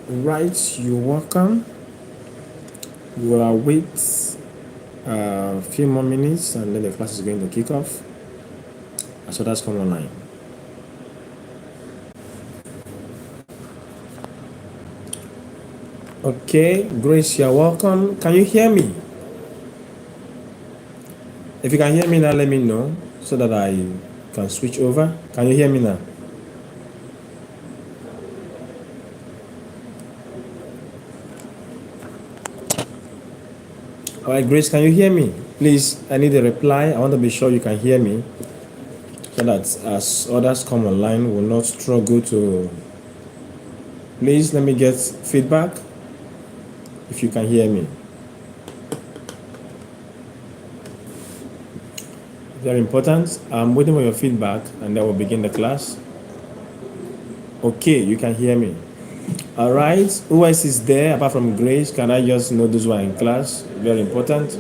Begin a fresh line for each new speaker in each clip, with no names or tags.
Right, you're welcome. We will await a few more minutes and then the class is going to kick off. So that's come online. Okay, Grace, you're welcome. Can you hear me? If you can hear me now, let me know so that I can switch over. Can you hear me now? All right, Grace, can you hear me? Please, I need a reply. I want to be sure you can hear me so that as others come online, will not struggle to. Please let me get feedback if you can hear me. Very important. I'm waiting for your feedback and then we'll begin the class. Okay, you can hear me. All right. Who else is there apart from Grace? Can I just know those who are in class? Very important.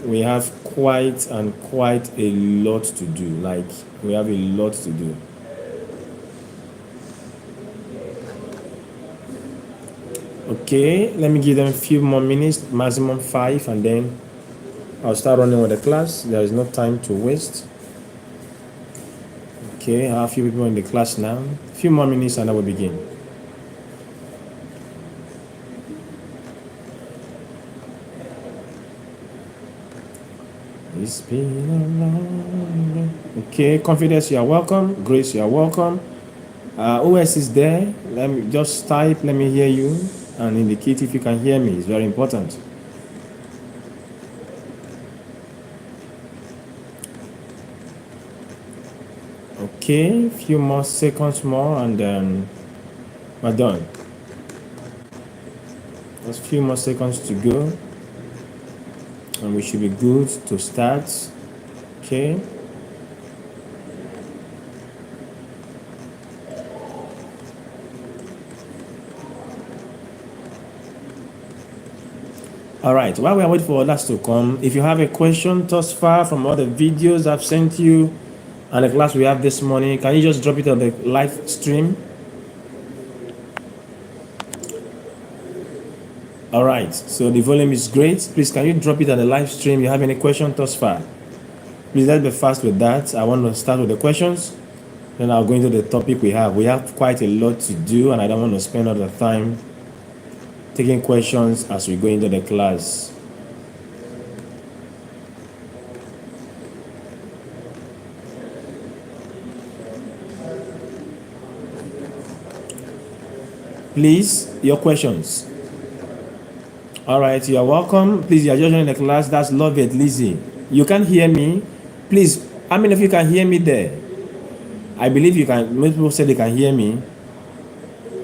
We have quite a lot to do. Like, we have a lot to do. Okay, let me give them a few more minutes, maximum 5, and then I'll start running with the class. There is no time to waste. Okay, I have a few people in the class now. A few more minutes and I will begin. It's been a long day. Okay, Confidence, you are welcome. Grace, you are welcome. Who else is there? Let me just type, let me hear you and indicate if you can hear me. It's very important. Okay, a few more seconds more and then we're done. Just a few more seconds to go and we should be good to start. Okay. All right, while we are waiting for others to come, if you have a question thus far from all the videos I've sent you and the class we have this morning, can you just drop it on the live stream? All right, so the volume is great. Please, can you drop it on the live stream? You have any question thus far? Please, let's be fast with that. I want to start with the questions. Then I'll go into the topic we have. We have quite a lot to do, and I don't want to spend all the time taking questions as we go into the class. Please, your questions. All right, you are welcome. Please, you are just joining the class. That's Love It, Lizzie. You can hear me. Please, how many of you can hear me there? I believe you can. Most people say they can hear me.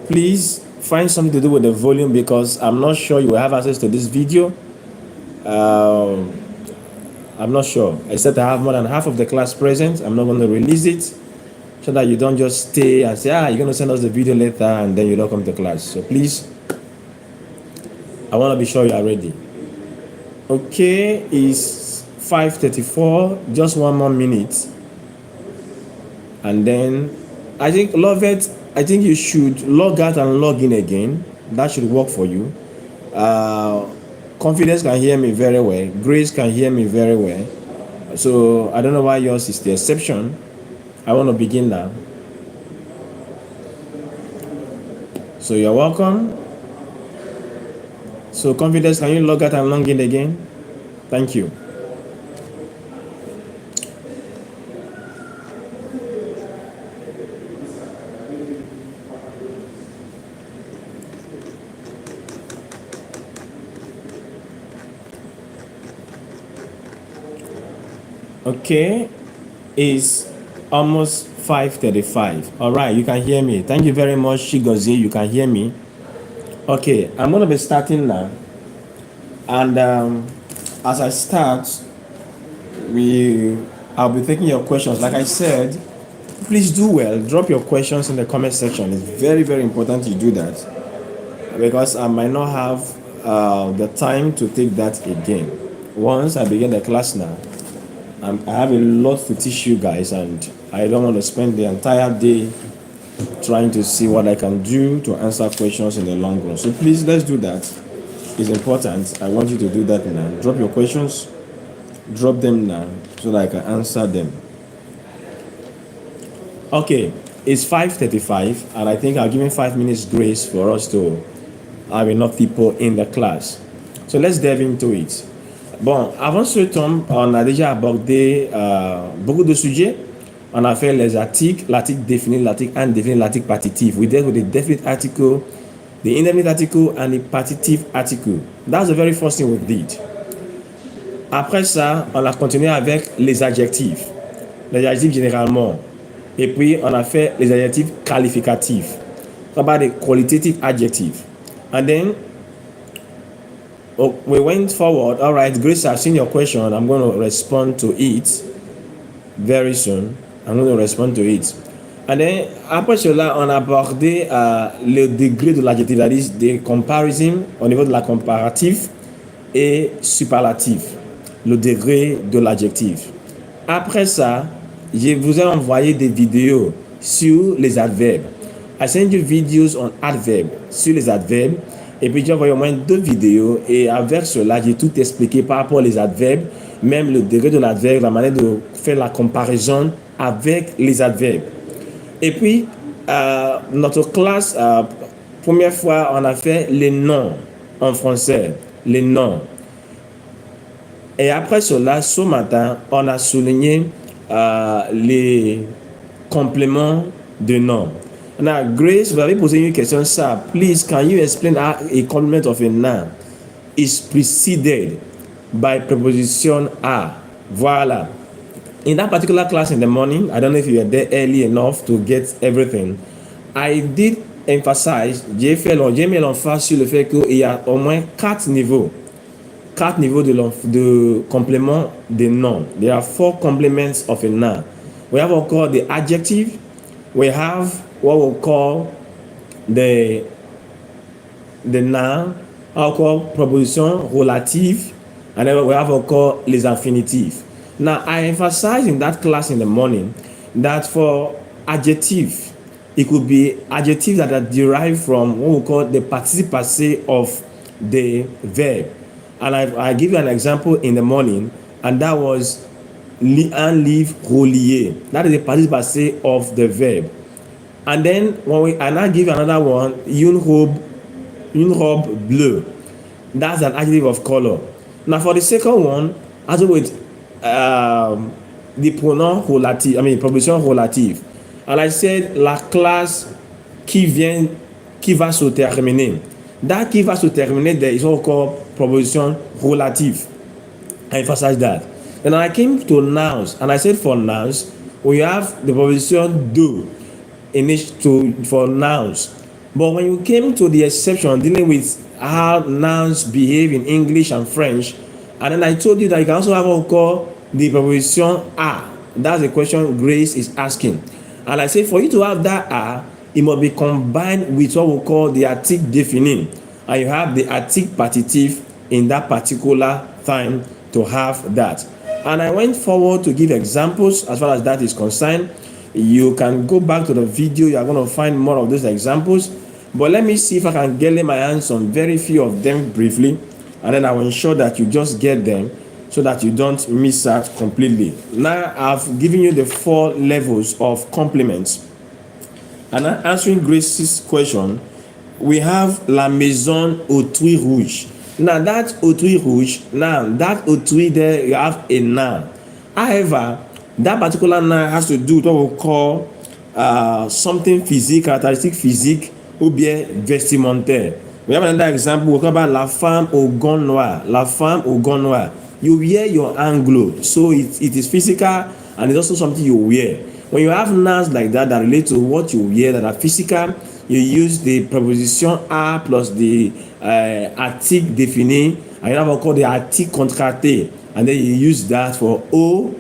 Please find something to do with the volume because I'm not sure you will have access to this video. I'm not sure. Except I have more than half of the class present. I'm not going to release it so that you don't just stay and say, you're going to send us the video later and then you don't come to class. So please, I want to be sure you are ready. Okay, it's 5:34, just one more minute. And then, I think, Love It, I think you should log out and log in again. That should work for you. Confidence can hear me very well. Grace can hear me very well. So, I don't know why yours is the exception. I want to begin now. So, you're welcome. So, Confidence, can you log out and log in again? Thank you. Okay, it's almost 5:35. All right, you can hear me. Thank you very much, Shigozie. You can hear me. Okay, I'm going to be starting now. And as I start, I'll be taking your questions. Like I said, please do well. Drop your questions in the comment section. It's very, very important you do that because I might not have the time to take that again. Once I begin the class now, I have a lot to teach you guys, and I don't want to spend the entire day trying to see what I can do to answer questions in the long run. So please, let's do that. It's important. I want you to do that now. Drop your questions, drop them now so that I can answer them. Okay, it's 5:35, and I think I'll give 5 minutes grace for us to have enough people in the class. So let's delve into it. Bon, avant ce temps, on a déjà abordé beaucoup de sujets. On a fait les articles, l'article défini, l'article indéfini, l'article partitif. We dealt with the definite article, the indefinite article, and the partitive article. That's the very first thing we did. Après ça, on a continué avec les adjectifs. Les adjectifs généralement. Et puis, on a fait les adjectifs qualificatifs. About the qualitative adjective. And then, we went forward. All right, Grace, I've seen your question. I'm going to respond to it very soon. I'm going to respond to it. And then, après cela, on a abordé le degré de l'adjectif, c'est-à-dire des comparisons au niveau de la comparatif et superlatif, le degré de l'adjectif. Après ça, je vous ai envoyé des vidéos sur les adverbes. I sent you videos on adverbs, sur les adverbes. Et puis j'ai envoyé au moins 2 vidéos. Et avec cela, j'ai tout expliqué par rapport aux adverbes, même le degré de l'adverbe, la manière de faire la comparaison avec les adverbes. Et puis, notre classe, première fois, on a fait les noms en français, les noms. Et après cela, ce matin, on a souligné les compléments de noms. Now, Grace, vous avez posé une question, ça. Please, can you explain how a complement of a noun is preceded by preposition a? Voilà. In that particular class in the morning, I don't know if you were there early enough to get everything. I did emphasize, j'ai mis l'emphase sur le fait qu'il y a au moins 4 niveaux. 4 niveaux de complément des noms. There are 4 complements of a noun. We have what we call the adjective. We have what we call the noun, what we call proposition relative, and then we have what we call les infinitifs. Now, I emphasized in that class in the morning that for adjective, it could be adjectives that are derived from what we call the participe passé of the verb. And I give you an example in the morning, and that was un livre relié. That is the participe passé of the verb. And then and I give you another one, une robe bleue. That's an adjective of color. Now for the second one, as with the pronom relative, proposition relative. And I said la classe qui va se terminer. That qui va se terminer, there is what called proposition relative. I emphasize that. And I came to nouns, and I said for nouns, we have the proposition do for nouns. But when you came to the exception dealing with how nouns behave in English and French, and then I told you that you can also have what we call the preposition a. That's the question Grace is asking. And I say for you to have that a, it must be combined with what we call the article défini. And you have the article partitif in that particular time to have that. And I went forward to give examples as far as that is concerned. You can go back to the video. You are going to find more of those examples. But let me see if I can get my hands on very few of them briefly. And then I will ensure that you just get them so that you don't miss out completely. Now I've given you the 4 levels of complements. And answering Grace's question, we have la maison aux tuiles rouges. Now that aux tuiles rouges, that aux tuiles there, you have a noun. However, that particular noun has to do with what we call something physique, characteristic physique, ou bien vestimentaire. We have another example. We talk about la femme au gant noir. La femme au gant noir. You wear your anglo, so it is physical and it's also something you wear. When you have nouns like that relate to what you wear that are physical, you use the preposition a plus the article défini, and you have what we call the article contracté, and then you use that for o,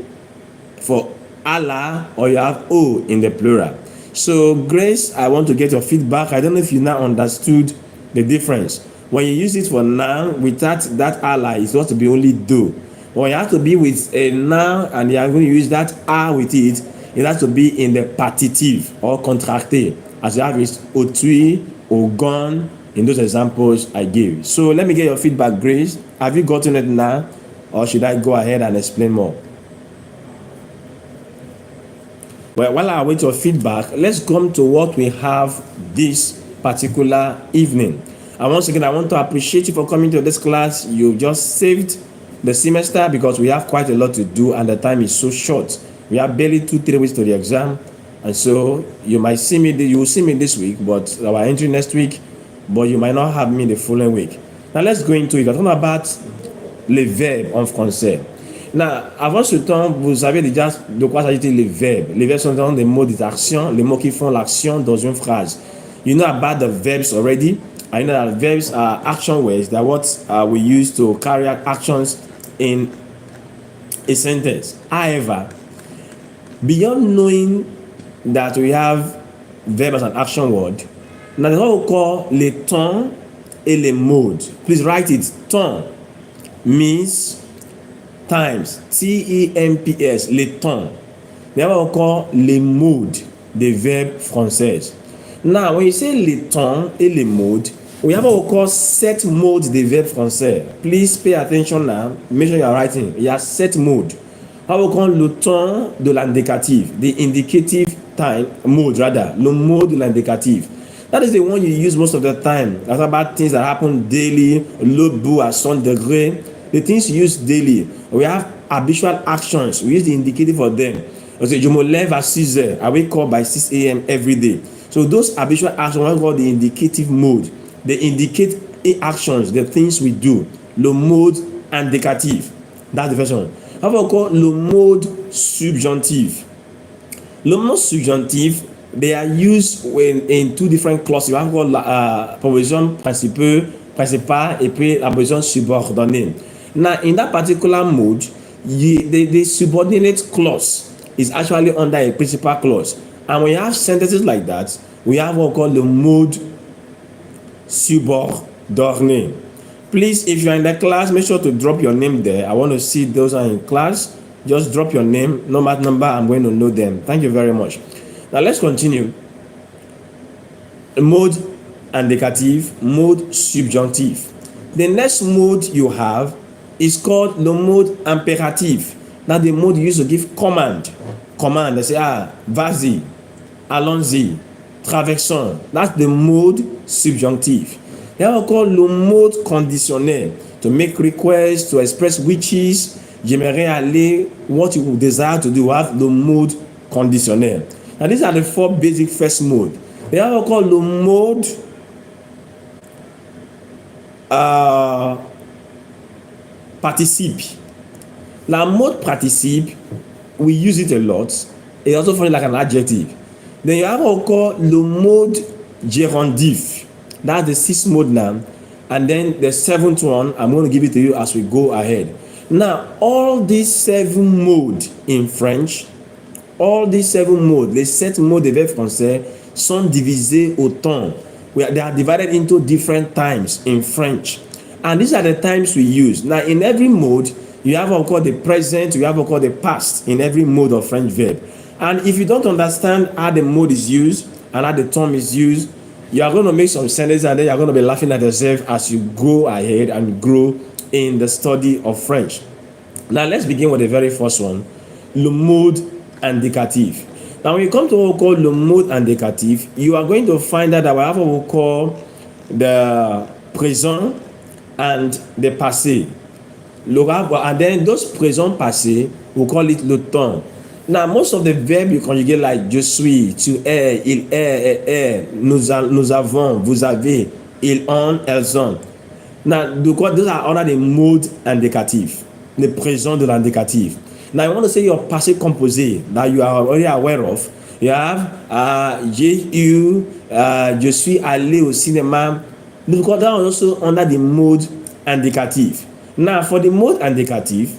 for Allah, or you have o in the plural. So Grace, I want to get your feedback. I don't know if you now understood the difference. When you use it for noun without that Allah, it's supposed to be only do. When you have to be with a noun and you are going to use that a with it, it has to be in the partitive or contracté. as you have is otui or gone in those examples I gave. So let me get your feedback, Grace. Have you gotten it now, or should I go ahead and explain more? Well, while I wait your feedback, let's come to what we have this particular evening. And once again, I want to appreciate you for coming to this class. You just saved the semester because we have quite a lot to do and the time is so short. We have barely 2-3 weeks to the exam, and so you will see me this week, but our entry next week, but you might not have me the following week. Now let's go into it. We're talking about les verbes en français. Now, avant ce temps, vous avez déjà de quoi s'agit les verbes. Les verbes sont des mots d'action, les mots qui font l'action dans une phrase. You know about the verbs already. I know that verbs are action words. They're what we use to carry out actions in a sentence. However, beyond knowing that we have verb as an action word, now there's what we call les temps et les modes. Please write it. Temps means times. T-E-M-P-S. Les temps. Then what we call les modes des verbes français. Now, when you say les temps et les modes, we have what we call set modes des verbes français. Please pay attention now. Make sure you are writing. You have set mode. How we call le temps de l'indicatif, the indicative time mode rather, le mode de l'indicatif. That is the one you use most of the time. That's about things that happen daily, le bout à son degré, the things you use daily. We have habitual actions. We use the indicative for them. Je me lève à 6 heures. I wake up by 6 a.m. every day. So those habitual actions are called the indicative mode. They indicate actions, the things we do. Le mode indicatif. That's the first one. How about we call le mode subjonctif? Le mode subjonctif, they are used in two different clauses. You have called proposition principale et puis la proposition subordonnée. Now, in that particular mode, the subordinate clause is actually under a principal clause. And when you have sentences like that, we have what we call the mode subordonné. Please, if you are in the class, make sure to drop your name there. I want to see those who are in class. Just drop your name, no matter number, I'm going to know them. Thank you very much. Now let's continue. Mode indicatif, mode subjonctif. The next mode you have is called the mode impératif. Now the mode you use to give command. Command, they say, vas-y, allons-y, traversons. That's the mode subjonctif. Then we call le mode conditionnel, to make requests, to express wishes. J'aimerais aller, what you desire to do. We have the mode conditionnel. Now these are the 4 basic first mode. Then we call le mode participe. La mode participe, we use it a lot. It's also funny like an adjective. Then you have what we call le mode gérondif. That's the 6th mode now. And then the 7th one, I'm going to give it to you as we go ahead. Now, all these 7 modes in French, les 7 modes de verbes français sont divisés au temps. They are divided into different times in French. And these are the times we use. Now, in every mode, you have what we call the present, you have what we call the past in every mode of French verb. And if you don't understand how the mode is used and how the term is used, you are going to make some sentences and then you are going to be laughing at yourself as you go ahead and grow in the study of French. Now let's begin with the very first one, le mode indicatif. Now when you come to what we call le mode indicatif, you are going to find that we have what we call the présent and the passé. And then those présents passés, we call it le temps. Now, most of the verbs you conjugate like je suis, tu es, il est, elle est, nous avons, vous avez, ils ont, elles ont. Now, those are under the mode indicatif, the présent de l'indicatif. Now, I want to say your passé composé that you are already aware of. You have j'ai eu, je suis allé au cinéma. That are also under the mode indicatif. Now, for the mode indicatif,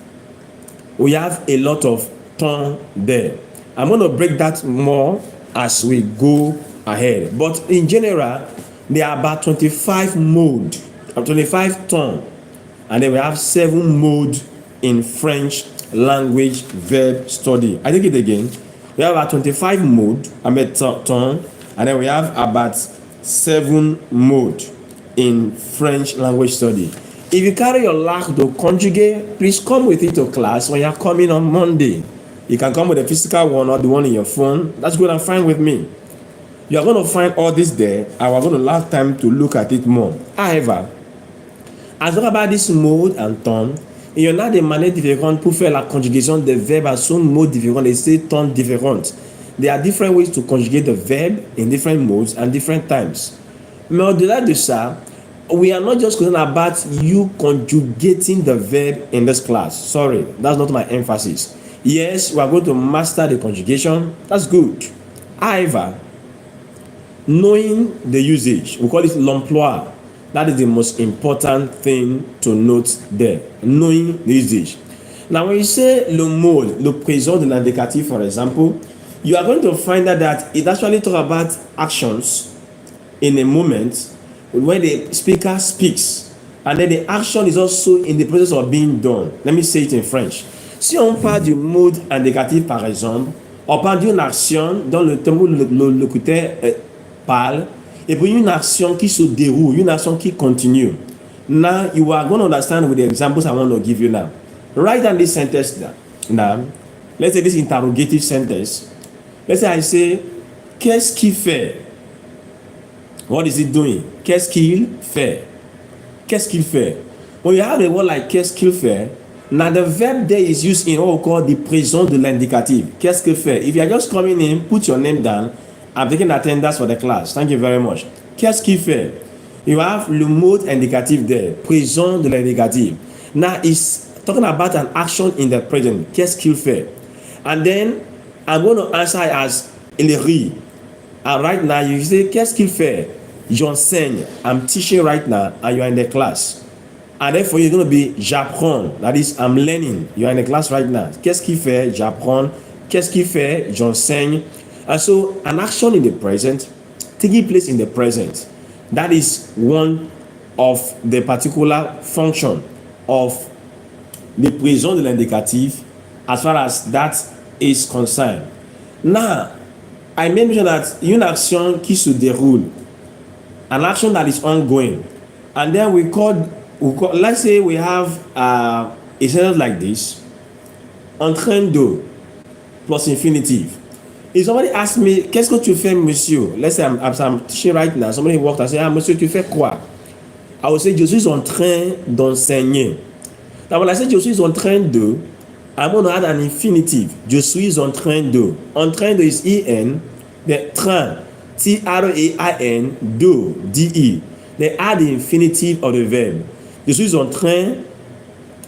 we have a lot of temps there. I'm going to break that more as we go ahead. But in general, there are about 25 modes, 25 temps. And then we have 7 modes in French language verb study. I take it again. We have about 25 modes, temps, and And then we have about 7 modes in French language study. If you carry your lack to conjugate, please come with it to class when you're coming on Monday. You can come with a physical one or the one in your phone. That's good and fine with me. You're going to find all this there, and we're going to have time to look at it more. However, as long about this mode and temps, il y en a des manières différentes pour faire la conjugation des verbes à son mode différent et ces temps différentes. There are different ways to conjugate the verb in different modes and different times. Mais au-delà de ça, we are not just talking about you conjugating the verb in this class. Sorry, that's not my emphasis. Yes, we are going to master the conjugation. That's good. However, knowing the usage, we call it l'emploi. That is the most important thing to note there. Knowing the usage. Now, when you say le mode, le présent de l'indicatif, for example, you are going to find out that it actually talks about actions in a moment when the speaker speaks, and then the action is also in the process of being done. Let me say it in French. Si on parle du mode indicatif, par exemple, on parle d'une action dans le temps où le locuteur parle, et puis une action qui se déroule, une action qui continue. Now, you are going to understand with the examples I want to give you now. Write down this sentence now. Let's say this interrogative sentence. Let's say I say, qu'est-ce qu'il fait? What is he doing? Qu'est-ce qu'il fait? Qu'est-ce qu'il fait? When you have a word like qu'est-ce qu'il fait, now the verb there is used in what we call the présent de l'indicatif. Qu'est-ce que fait? If you are just coming in, put your name down. I'm taking attendance for the class. Thank you very much. Qu'est-ce qu'il fait? You have le mode indicatif there, présent de l'indicatif. Now it's talking about an action in the present. Qu'est-ce qu'il fait? And then I'm going to answer as il rit. And right now you say qu'est-ce qu'il fait? J'enseigne. I'm teaching right now and you are in the class. And therefore you're going to be j'apprends. That is I'm learning. You are in the class right now. Qu'est-ce qu'il fait? J'apprends. Qu'est-ce qu'il fait? J'enseigne. And so an action in the present, taking place in the present, that is one of the particular function of the présent de l'indicatif as far as that is concerned. Now, I mentioned that une action qui se déroule, an action that is ongoing, and then we call let's say we have a sentence like this, en train de plus infinitive. If somebody asks me, qu'est-ce que tu fais, monsieur? Let's say I'm teaching right now. Somebody walked and said, ah, monsieur, tu fais quoi? I will say, je suis en train d'enseigner. Now, when I say je suis en train de, I'm going to add an infinitive. Je suis en train de. En train de is en. The train, T-R-A-I-N, de, D-E. They add the infinitive of the verb. Je suis en train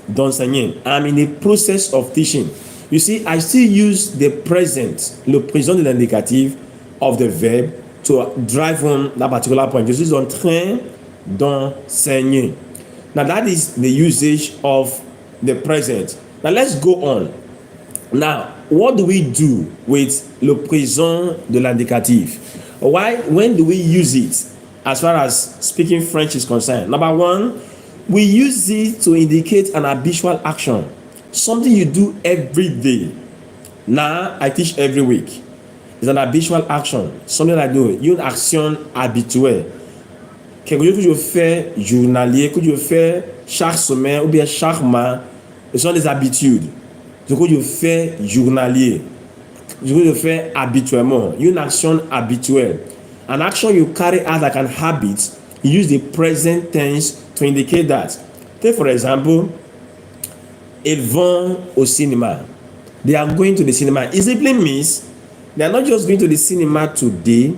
d'enseigner. I'm in the process of teaching. You see, I still use the present, le présent de l'indicatif of the verb to drive home that particular point. Je suis en train d'enseigner. Now that is the usage of the present. Now let's go on. Now, what do we do with le présent de l'indicatif? When do we use it as far as speaking French is concerned? Number one, we use it to indicate an habitual action. Something you do every day. Now, I teach every week. It's an habitual action. Something I do. Une action habituelle. Quelque chose que je fais journalier, que je fais chaque semaine ou bien chaque mois. Ce sont des habitudes. Ce que je fais journalier. Ce que je fais habituellement. Une action habituelle. An action you carry out like an habit, you use the present tense to indicate that. Take for example, ils vont au cinéma. They are going to the cinema. It simply means they are not just going to the cinema today.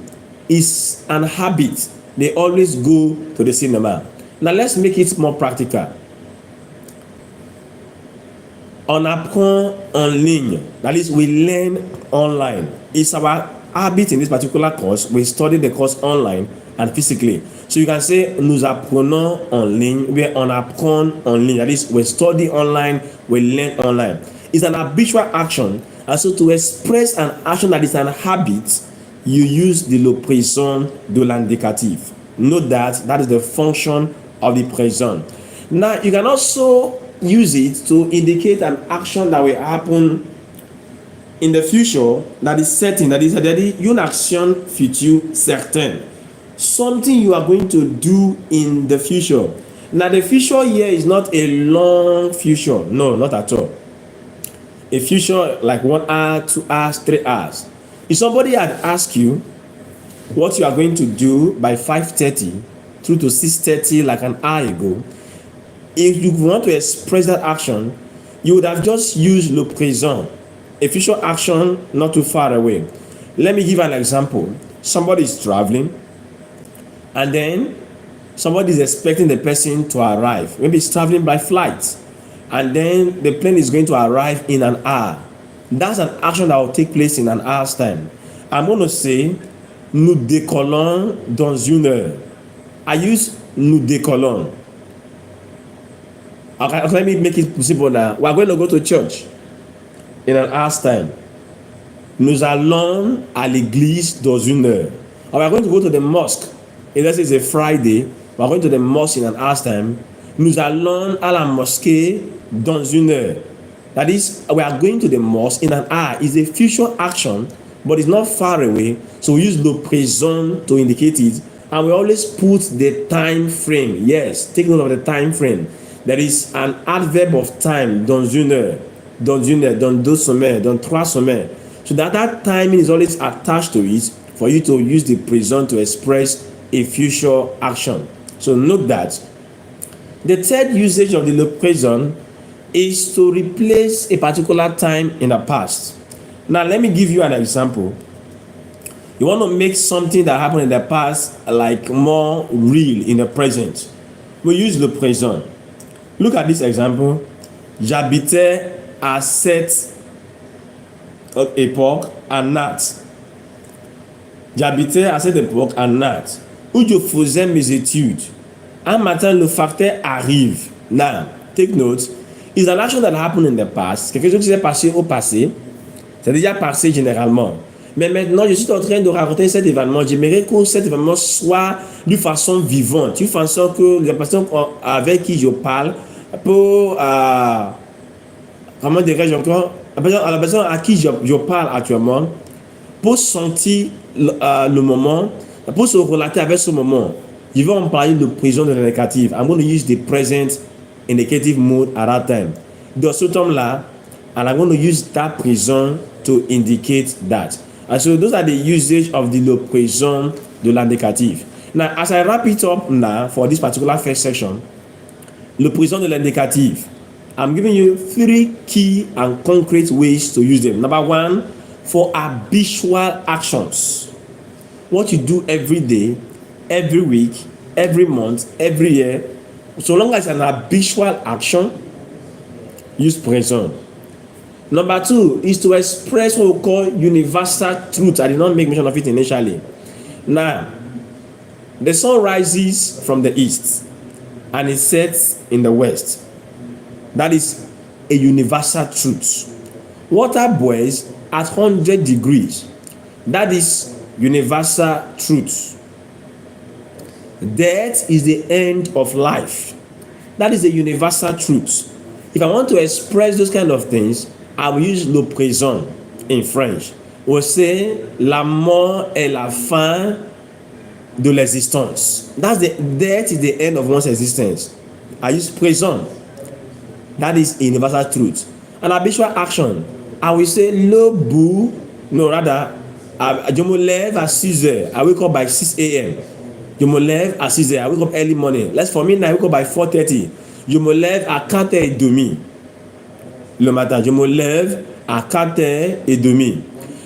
It's an habit. They always go to the cinema. Now let's make it more practical. On apprend en ligne. That is, we learn online. It's our habit in this particular course. We study the course online and physically. So you can say, nous apprenons en ligne, we on apprend en ligne. That is, we study online, we learn online. It's an habitual action. And so to express an action that is an habit, you use the le présent de l'indicatif. Note that is the function of the présent. Now, you can also use it to indicate an action that will happen in the future, that is certain, that is une action future certaine. Something you are going to do in the future. Now, the future here is not a long future. No, not at all. A future like 1 hour, 2 hours, 3 hours. If somebody had asked you what you are going to do by 5:30 through to 6:30 like an hour ago, if you want to express that action, you would have just used le présent, a future action not too far away. Let me give an example. Somebody is traveling, and then somebody is expecting the person to arrive. Maybe he's traveling by flight, and then the plane is going to arrive in an hour. That's an action that will take place in an hour's time. I'm going to say, nous décollons dans une heure. I use nous décollons. Okay, let me make it possible now. We are going to go to church in an hour's time. Nous allons à l'église dans une heure. Or we are going to go to the mosque. Let's say it's a Friday. We are going to the mosque in an hour's time. Nous allons à la mosquée dans une heure. That is, we are going to the mosque in an hour. It's a future action, but it's not far away. So we use le présent to indicate it. And we always put the time frame. Yes, take note of the time frame. There is an adverb of time, dans une heure, dans 2 semaines, dans 3 semaines. So that timing is always attached to it for you to use the present to express a future action. So note that. The third usage of the le présent is to replace a particular time in the past. Now let me give you an example. You want to make something that happened in the past like more real in the present. We use le présent. Look at this example. J'habitais à cette époque à Nantes. J'habitais à cette époque à Nantes où je faisais mes études. Un matin, le facteur arrive. Now, take note. It's an action that happened in the past. Quelque chose qui s'est passé au passé. C'est déjà passé généralement. Mais maintenant, je suis en train de raconter cet événement. J'aimerais que cet événement soit d'une façon vivante, d'une façon que les personnes avec qui je parle pour, comment dirais-je encore, la personne à qui je parle actuellement, pour sentir le moment, pour se relater avec ce moment. Je vais en parler de présent de l'indicatif. I'm going to use the present indicative mode at that time. Dans ce temps-là, and I'm going to use that present to indicate that. And so those are the usage of the le présent de l'indicatif. Now, as I wrap it up now for this particular first section, le présent de l'indicatif, I'm giving you 3 key and concrete ways to use them. Number 1, for habitual actions. What you do every day, every week, every month, every year. So long as it's an habitual action, use présent. Number 2 is to express what we call universal truth. I did not make mention of it initially. Now, the sun rises from the east and it sets in the west. That is a universal truth. Water boils at 100 degrees. That is universal truth. Death is the end of life. That is a universal truth. If I want to express those kind of things, I will use le présent in French. We'll say la mort est la fin de l'existence. That's the death is the end of one's existence. I use présent. That is a universal truth. An habitual action. I will say le bout. No, rather, je me lève à 6 heures. I wake up by 6 a.m. Je me lève à 6 heures. I wake up early morning. Let's for me now, I wake up by 4:30. Je me lève à 4h30 le matin. Je me lève à 4h30.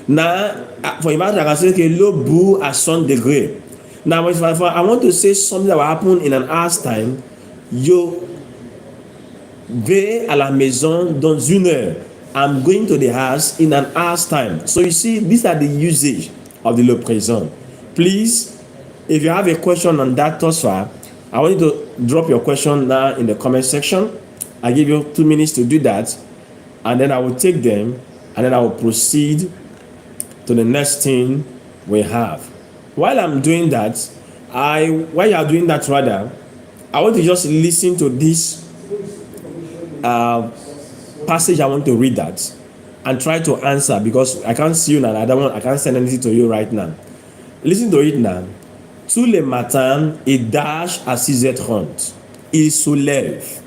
Now, for imagine, I can say que le bout à 100 degrés. Now, if I want to say something that will happen in an hour's time, je vais à la maison dans 1 heure. I'm going to the house in an hour's time. So you see, these are the usage of the le présent. Please, if you have a question on that thus far, I want you to drop your question now in the comment section. I give you 2 minutes to do that, and then I will take them, and then I will proceed to the next thing we have. While I'm doing that, while you are doing that rather, I want to just listen to this passage. I want to read that. and try to answer because I can't see you now. I can't send anything to you right now. Listen to it now. Tous les matins, il dash à 6h30. Il soulève.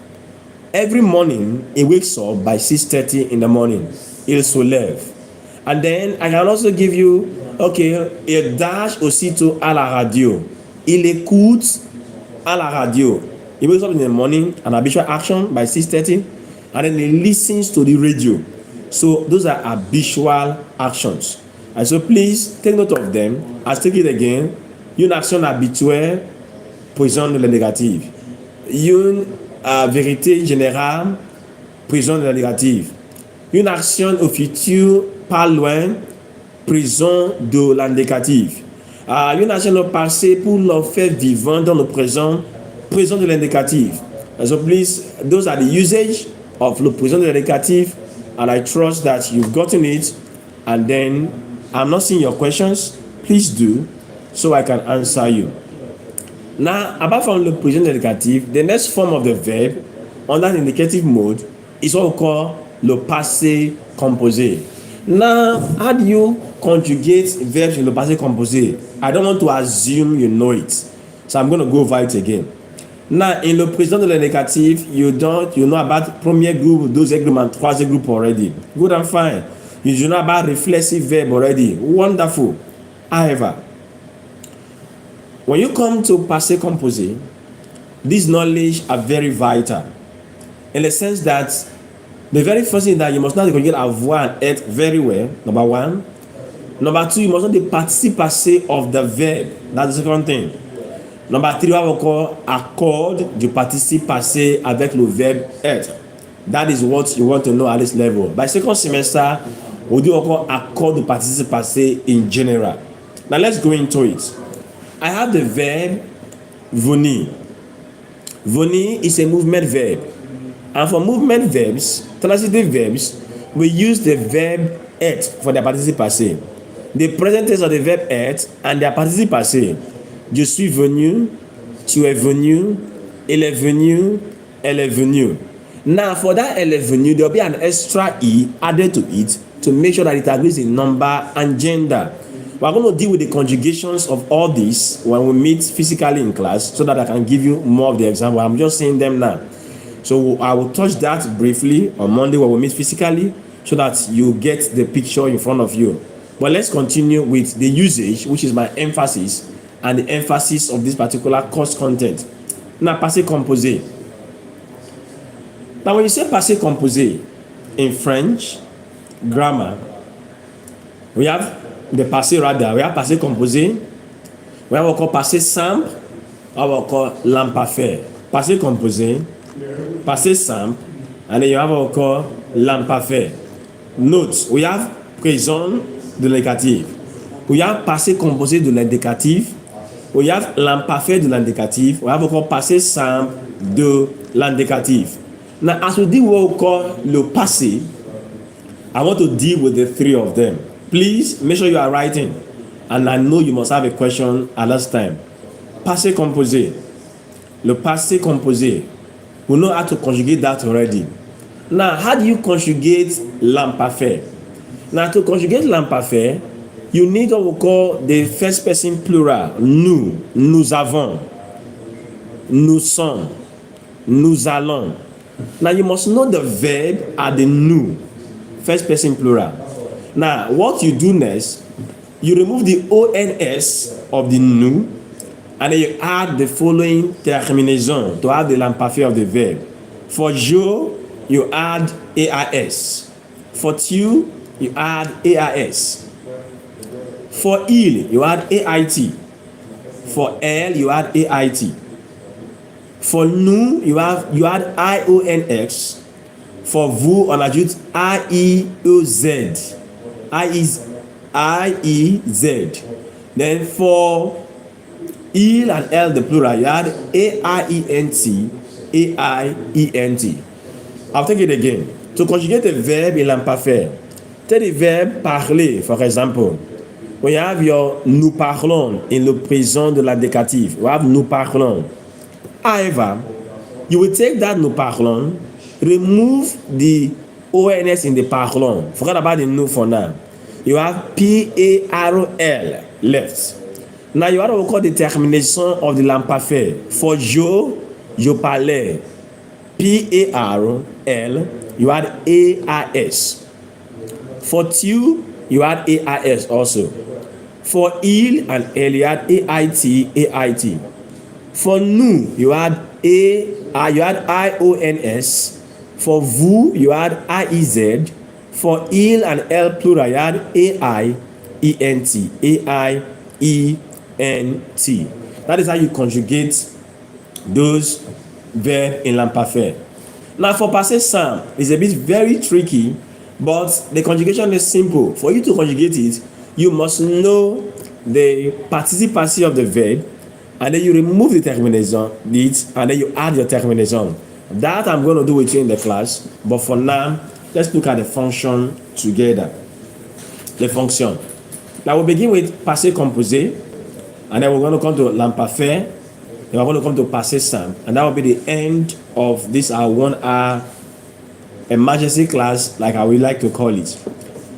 Every morning, he wakes up by 6:30 in the morning. Il soulève. And then I can also give you, okay, il dash aussitôt à la radio. Il écoute à la radio. He wakes up in the morning, an habitual action by 6:30, and then he listens to the radio. So those are habitual actions. And so please take note of them. I'll take it again. Une action habituelle présente le négatif. Une vérité générale présente le négatif. Une action au futur pas loin présente de la négative. Une action au passé pour le fait vivant dans le présent présente de l'indicatif. And so please, those are the usage of le présent de l'indicatif, and I trust that you've gotten it. And then I'm not seeing your questions. Please do, so I can answer you. Now, apart from the present indicative, the next form of the verb under indicative mode is what we call le passé composé. Now, how do you conjugate verbs in le passé composé? I don't want to assume you know it, so I'm going to go over it again. Now, in le présent de l'indicatif, you know about premier group, deuxième group, and troisième group already. Good and fine. You know about reflexive verb already. Wonderful. However, when you come to passé composé, these knowledge are very vital in the sense that the very first thing that you must know to conjugate avoir and être very well, number one. Number two, you must know the participe passé of the verb. That's the second thing. Number three, you have encore accord du participe passé avec le verbe être. That is what you want to know at this level. By second semester, we'll do encore accord du participe passé in general. Now let's go into it. I have the verb venir. Venir is a movement verb. And for movement verbs, transitive verbs, we use the verb être for their participe passé. The present tense of the verb être and their participe passé. Je suis venu, tu es venu, il est venu, elle est venue. Now for that elle est venue, there will be an extra E added to it to make sure that it agrees in number and gender. We are going to deal with the conjugations of all this when we meet physically in class so that I can give you more of the example. I'm just saying them now. So I will touch that briefly on Monday when we meet physically so that you get the picture in front of you. But let's continue with the usage, which is my emphasis and the emphasis of this particular course content. Now, passé composé. Now, when you say passé composé in French grammar, we have the passé radar, we have passé composé, we have encore passé simple, we have encore l'imparfait. Passé composé, passé simple, and then you have encore l'imparfait. Note, we have présent de l'indicatif, we have passé composé de l'indicatif, we have l'imparfait de l'indicatif, we have encore passé simple de l'indicatif. Now, as we deal with what we call le passé, I want to deal with the three of them. Please make sure you are writing, and I know you must have a question at last time. Passé composé, le passé composé. We know how to conjugate that already. Now, how do you conjugate l'imparfait? Now, to conjugate l'imparfait, you need what we call the first person plural. Nous, nous avons, nous sommes, nous allons. Now, you must know the verb at the nous, first person plural. Now, what you do next, you remove the ons of the nous, and then you add the following terminaison to add the l'imparfait of the verb. For je, you add AIS. For tu, you add AIS. For il, you add AIT. For elle, you add AIT. For nous, you add IONX. For vous, on ajoute IEZ. IEZ. Then for il and elle, the plural, you add AIENT, AIENT. I'll take it again. To conjugate a verb in l'imparfait, take the verb parler, for example. When you have your nous parlons in le présent de l'indicatif, you have nous parlons. However, you will take that nous parlons, remove the ONS in the parlons. Forget about the nous for now. You have PARL left. Now you have what we call the termination of the l'imparfait. For je parlais. PARL, you add AIS. For tu, you add AIS also. For il and elle, you add AIT. For nous, you add IONS. For vous, you add IEZ. For il and elle plural, you add AIENT. AIENT. That is how you conjugate those verbs in l'imparfait. Now for passé simple, it's a bit very tricky, but the conjugation is simple. For you to conjugate it, you must know the participacy of the verb, and then you remove the termination, and then you add your termination. That I'm going to do with you in the class, but for now, let's look at the function together. The function. Now we'll begin with passé composé, and then we're going to come to l'imparfait, then we're going to come to passé simple, and that will be the end of this our 1 hour emergency class, like I would like to call it.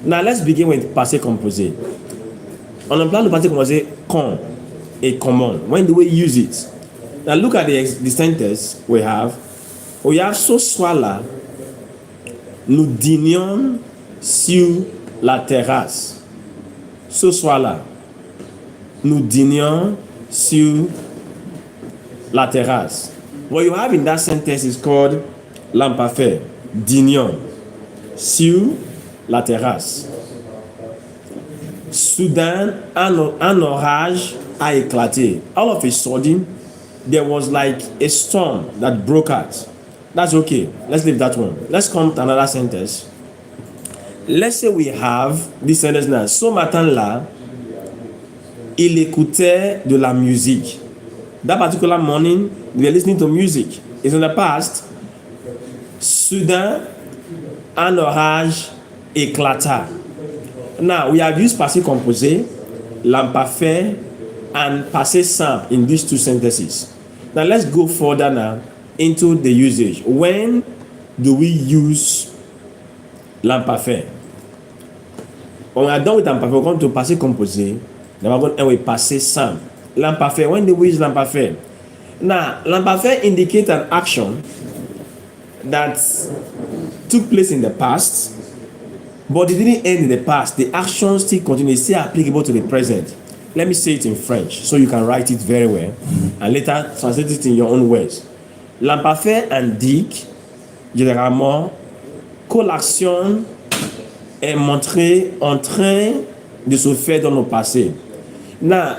Now let's begin with passé composé. On emploie le passé composé quand et comment. When do we use it? Now look at the sentence we have. We have ce soir-là, nous dînions sur la terrasse. Ce soir-là, nous dînions sur la terrasse. What you have in that sentence is called l'imparfait. Dînions sur la terrasse. Soudain, un orage a éclaté. All of a sudden, there was like a storm that broke out. That's okay. Let's leave that one. Let's come to another sentence. Let's say we have this sentence now. Ce matin-là, il écoutait de la musique. That particular morning, they were listening to music. It's in the past. Soudain, un orage éclata. Now, we have used passé composé, l'imparfait, and passé simple in these two sentences. Now, let's go further now into the usage. When do we use l'imparfait? When we are done with l'imparfait, we're going to passé composé, then we're going to end with passé simple. L'imparfait, when do we use l'imparfait? Now, l'imparfait indicates an action that took place in the past, but it didn't end in the past. The action still continues, still applicable to the present. Let me say it in French so you can write it very well and later translate it in your own words. L'imparfait indique généralement que l'action est montrée en train de se faire dans le passé. Now,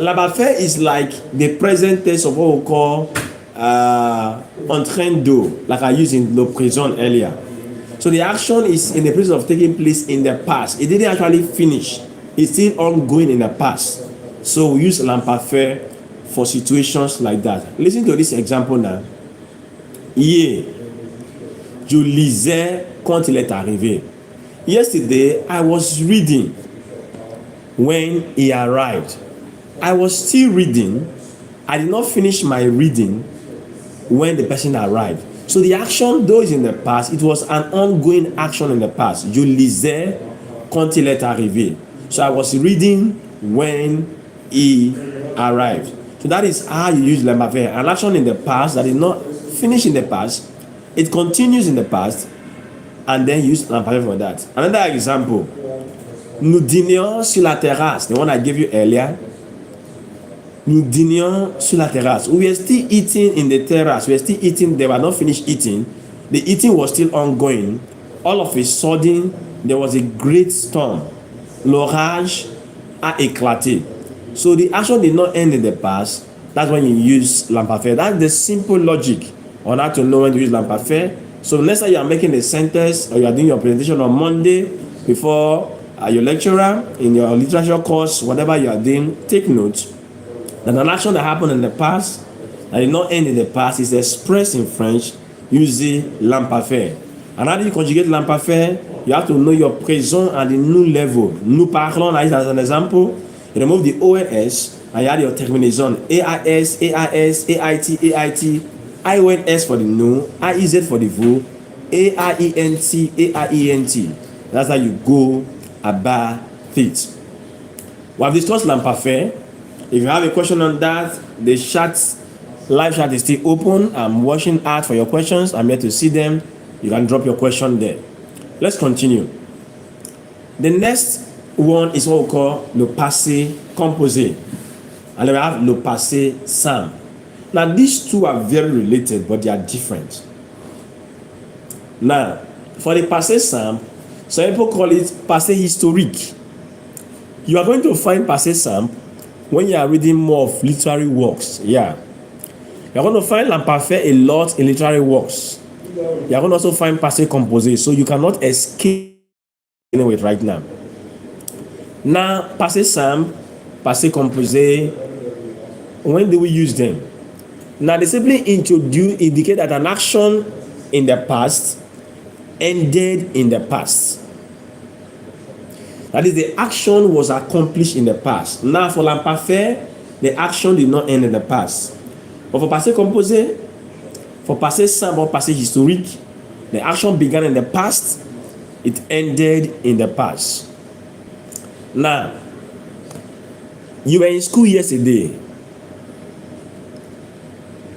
l'imparfait is like the present tense of what we call en train de, like I used in the present earlier. So the action is in the process of taking place in the past. It didn't actually finish. It's still ongoing in the past. So we use l'imparfait for situations like that. Listen to this example now. Hier, je lisais quand il est arrivé. Yesterday, I was reading when he arrived. I was still reading. I did not finish my reading when the person arrived. So the action, though is in the past, it was an ongoing action in the past. Je lisais quand il est arrivé. So I was reading when he arrived. So that is how you use l'imparfait. An action in the past that did not finish in the past, it continues in the past, and then use l'imparfait for that. Another example. Nous dînions sur la terrasse, the one I gave you earlier. Nous dînions sur la terrasse. We were still eating in the terrace. We were still eating. They were not finished eating. The eating was still ongoing. All of a sudden, there was a great storm. L'orage a éclaté. So the action did not end in the past. That's when you use l'imparfait. That's the simple logic on how to know when to use l'imparfait. So let's say you are making a sentence or you are doing your presentation on Monday before your lecturer in your literature course, whatever you are doing, take note that an action that happened in the past that did not end in the past is expressed in French using l'imparfait. And how do you conjugate l'imparfait? You have to know your present and the nous level. Nous parlons, as an example, you remove the ONS and you add your termination. AIS, AIS, AIT, AIT, IONS for the nous, IEZ for the vous, A-I-E-N-T, A-I-E-N-T. That's how you go about it. We have discussed l'imparfait. If you have a question on that, the live chat is still open. I'm watching out for your questions. I'm here to see them. You can drop your question there. Let's continue. The next one is what we call le passé composé. And then we have le passé simple. Now, these two are very related, but they are different. Now, for the passé simple, some people call it passé historique. You are going to find passé simple when you are reading more of literary works. Yeah. You are going to find l'imparfait a lot in literary works. You are going to also find passé composé, so you cannot escape it right now. Now, passé simple, passé composé, when do we use them? Now, they simply indicate that an action in the past ended in the past. That is, the action was accomplished in the past. Now, for l'imparfait, the action did not end in the past. But for passé composé, for passé simple or passé historique, the action began in the past, it ended in the past. Now, you were in school yesterday.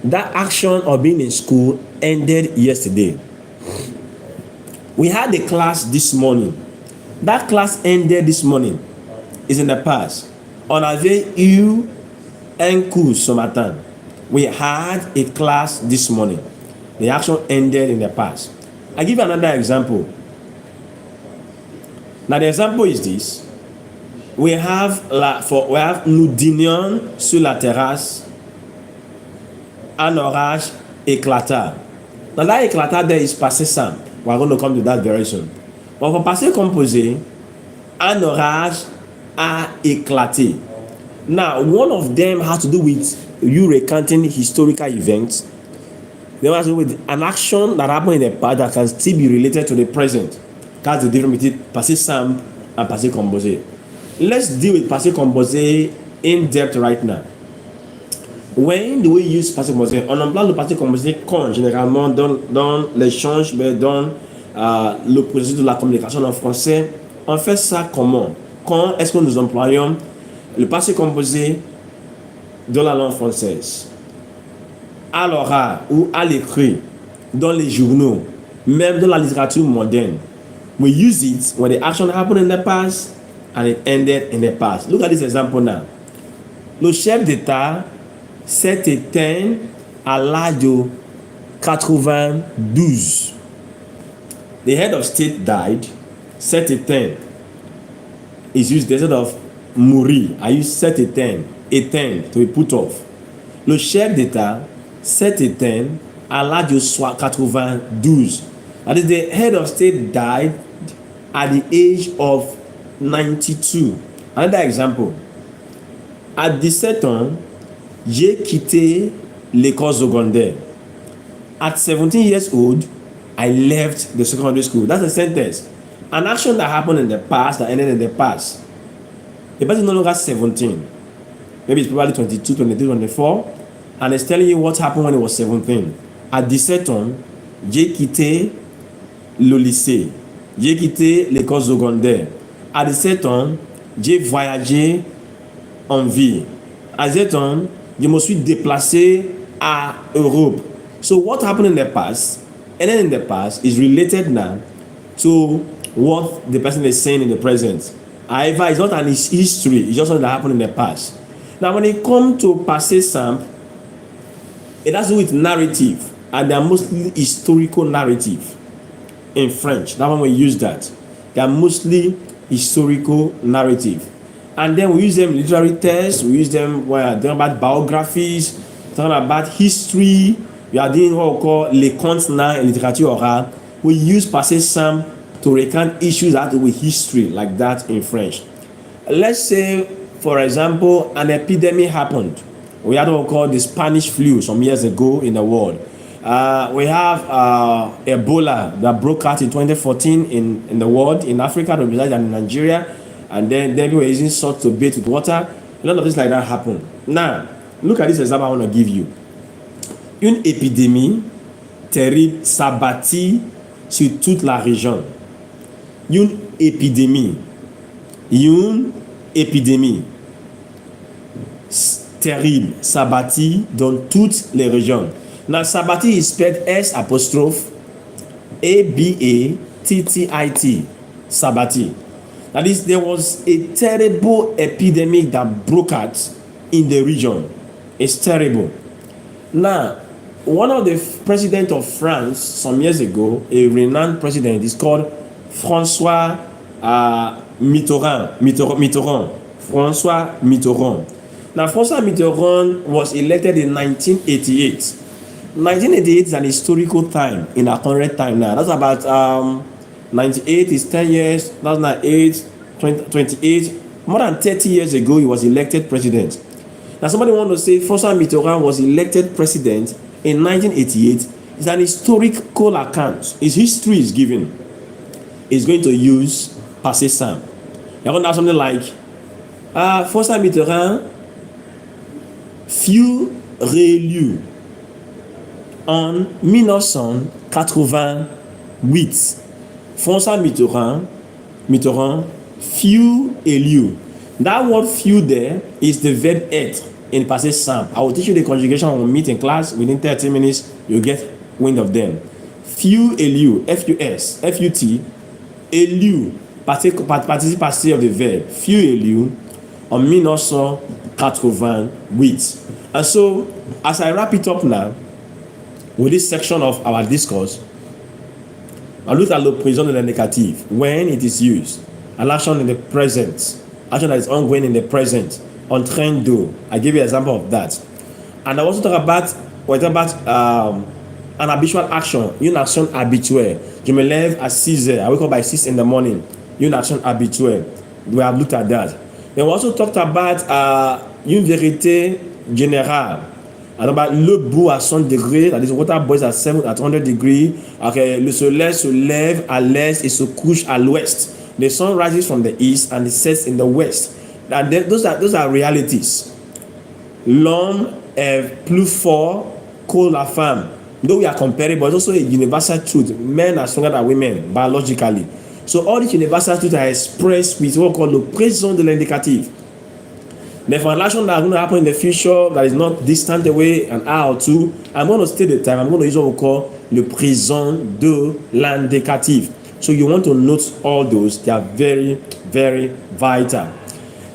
That action of being in school ended yesterday. We had a class this morning. That class ended this morning. It's in the past. On avait eu un cours ce matin. We had a class this morning. The action ended in the past. I give you another example. Now the example is this. We have nous dînions sur la terrasse. Un orage éclata. Now that éclata there is passé simple. We're going to come to that very soon. But for passé composé, un orage a éclaté. Now, one of them has to do with you recounting historical events. The other has to do with an action that happened in the past that can still be related to the present. That's the difference between passé simple and passé composé. Let's deal with passé composé in depth right now. When do we use passé composé? On emploie le passé composé quand généralement dans l'échange, mais dans le processus de la communication en français. On fait ça comment? Quand est-ce que nous employons le passé composé dans la langue française? À l'oral ou à l'écrit, dans les journaux, même dans la littérature moderne. We use it when the action happened in the past and it ended in the past. Look at this example now. Le chef d'État s'est éteint à l'âge de 92. The head of state died, s'est éteint. Is used instead of mourir. I use s'est éteint, éteint to be put off. Le chef d'État s'est éteint à l'âge de 92. That is, the head of state died at the age of 92. Another example. À 17 ans, j'ai quitté l'école secondaire. At 17 years old, I left the secondary school. That's a sentence. An action that happened in the past that ended in the past. The person is no longer 17. Maybe it's probably 22, 23, 24. And it's telling you what happened when he was 17. At 17 ans, j'ai quitté le lycée. J'ai quitté l'école secondaire. À 17 ans, j'ai voyagé en ville. À 17 ans, je me suis déplacé à Europe. So what happened in the past, and then in the past, is related now to what the person is saying in the present. However, it's not an history, it's just something that happened in the past. Now, when it comes to passé simple, it has to do with narrative, and they are mostly historical narrative in French. That's when we use that. They are mostly historical narrative. And then we use them in literary texts, we use them when we're talking about biographies, talking about history. We are doing what we call les contes now in littérature orale. We use passé simple to recount issues that have to do with history, like that in French. Let's say, for example, an epidemic happened. We had what we call the Spanish flu some years ago in the world. We have Ebola that broke out in 2014 in the world, in Africa, besides in Nigeria. And then we were using salt to bathe with water. A lot of things like that happened. Now, look at this example I want to give you. Une épidémie terrible s'abattit sur toute la région. Une épidémie. Une épidémie terrible s'abattit dans toutes les régions. Now, s'abattit is spelled S apostrophe A-B-A-T-T-I-T. Sabati. That is, there was a terrible epidemic that broke out in the region. It's terrible. Now, one of the presidents of France some years ago, a renowned president, is called François Mitterrand. François Mitterrand. Now, François Mitterrand was elected in 1988. 1988 is an historical time in our current time now. That's about 98 is 10 years, 2008, 28. More than 30 years ago, he was elected president. Now, somebody want to say François Mitterrand was elected president in 1988. It's an historical account. His history is given. He's going to use passé simple. You're going to have something like François Mitterrand fut réélu en 1988. François Mitterrand fut élu. That word fut there is the verb être in passé simple. I will teach you the conjugation when we meet in class. Within 30 minutes, you'll get wind of them. Fut élu, F-U-S, F-U-T, élu, participe passé of the verb. Fut élu en 1988. And so, as I wrap it up now, with this section of our discourse, I look at le présent de l'indicatif when it is used, an action in the present, action that is ongoing in the present, en train de. I give you an example of that. And I also talk about an habitual action, une action habituelle. Je me lève à 6 heures, I wake up by 6 in the morning, une action habituelle. We have looked at that. Then we also talked about une vérité générale. And about le bout à 100 degrés, that is water boils at 100 degrees. Okay, le soleil se lève à l'est et se couche à l'ouest. The sun rises from the east and it sets in the west. And those are realities. L'homme est plus fort que la femme. Though we are comparing, but it's also a universal truth. Men are stronger than women biologically. So all these universal truths are expressed with what we call le présent de l'indicatif. The for an action that is going to happen in the future that is not distant away, an hour or two, I'm going to state the time. I'm going to use what we call le présent de l'indicatif. So you want to note all those. They are very, very vital.